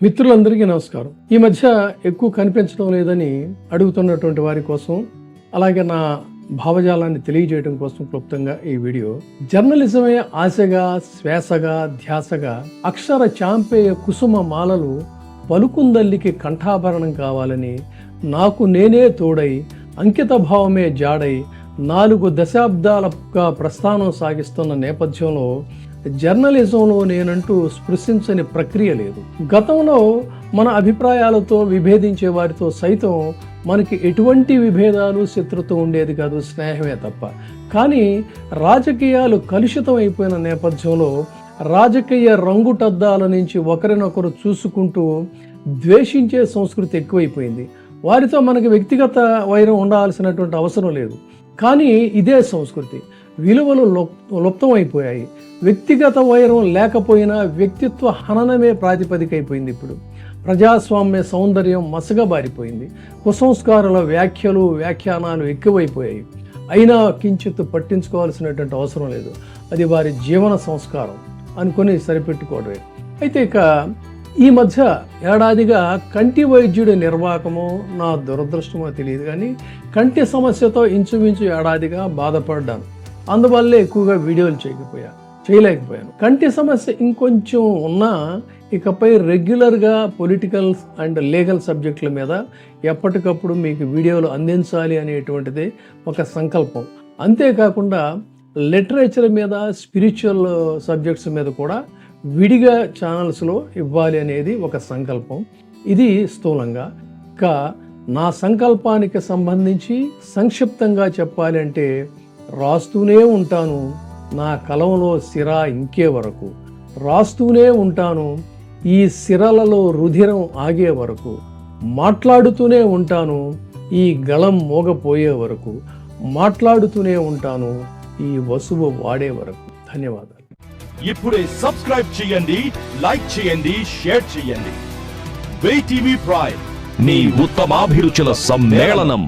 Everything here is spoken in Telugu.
మిత్రులందరికీ నమస్కారం. ఈ మధ్య ఎక్కువ కనిపించడం లేదని అడుగుతున్నటువంటి వారి కోసం, అలాగే నా భావజాలాన్ని తెలియజేయడం కోసం క్లుప్తంగా ఈ వీడియో. జర్నలిజమే ఆశగా, శ్వాసగా, ధ్యాసగా అక్షర చాంపేయ కుసుమ మాలలు పలుకుందల్లికి కంఠాభరణం కావాలని, నాకు నేనే తోడై అంకిత భావమే జాడై 4 దశాబ్దాలుగా ప్రస్థానం సాగిస్తున్న నేపథ్యంలో జర్నలిజంలో నేనంటూ స్పృశించని ప్రక్రియ లేదు. గతంలో మన అభిప్రాయాలతో విభేదించే వారితో సైతం మనకి ఎటువంటి విభేదాలు, శత్రుత్వం ఉండేది కాదు, స్నేహమే తప్ప. కానీ రాజకీయాలు కలుషితం అయిపోయిన నేపథ్యంలో రాజకీయ రంగుటద్దాల నుంచి ఒకరినొకరు చూసుకుంటూ ద్వేషించే సంస్కృతి ఎక్కువైపోయింది. వారితో మనకి వ్యక్తిగత వైరం ఉండాల్సినటువంటి అవసరం లేదు. కానీ ఇదే సంస్కృతి విలువలు లుప్తమైపోయాయి. వ్యక్తిగత వైరం లేకపోయినా వ్యక్తిత్వ హననమే ప్రాతిపదిక అయిపోయింది. ఇప్పుడు ప్రజాస్వామ్య సౌందర్యం మసగబారిపోయింది. కుసంస్కారాల వ్యాఖ్యలు, వ్యాఖ్యానాలు ఎక్కువైపోయాయి. అయినా కించిత్ పట్టించుకోవాల్సినటువంటి అవసరం లేదు. అది వారి జీవన సంస్కారం అనుకొని సరిపెట్టుకోవడమే. అయితే ఇక ఈ మధ్య ఏడాదిగా కంటి వైద్యుడి నిర్వాహకమో నా దురదృష్టమో తెలియదు, కానీ కంటి సమస్యతో ఇంచుమించు ఏడాదిగా బాధపడ్డాను. అందువల్లే ఎక్కువగా వీడియోలు చేయలేకపోయాను. కంటి సమస్య ఇంకొంచెం ఉన్నా ఇకపై రెగ్యులర్గా పొలిటికల్ అండ్ లీగల్ సబ్జెక్టుల మీద ఎప్పటికప్పుడు మీకు వీడియోలు అందించాలి అనేటువంటిది ఒక సంకల్పం. అంతేకాకుండా లిటరేచర్ మీద, స్పిరిచువల్ సబ్జెక్ట్స్ మీద కూడా విడిగా ఛానల్స్లో ఇవ్వాలి అనేది ఒక సంకల్పం. ఇది స్థూలంగా. ఇక నా సంకల్పానికి సంబంధించి సంక్షిప్తంగా చెప్పాలి అంటే, రాస్తూనే ఉంటాను నా కలంలో సిరా ఇంకే వరకు, రాస్తూనే ఉంటాను ఈ సిరలలో రుధిరం ఆగే వరకు, మాట్లాడుతూనే ఉంటాను ఈ గళం మోగపోయే వరకు, మాట్లాడుతూనే ఉంటాను ఈ వసువు వాడే వరకు. ధన్యవాదాలు. ఇప్పుడే సబ్స్క్రైబ్ చేయండి, లైక్ చేయండి, షేర్ చేయండి. వే టీవీ ప్రైమ్, మీ ఉత్తమాభిరుచుల సమ్మేళనం.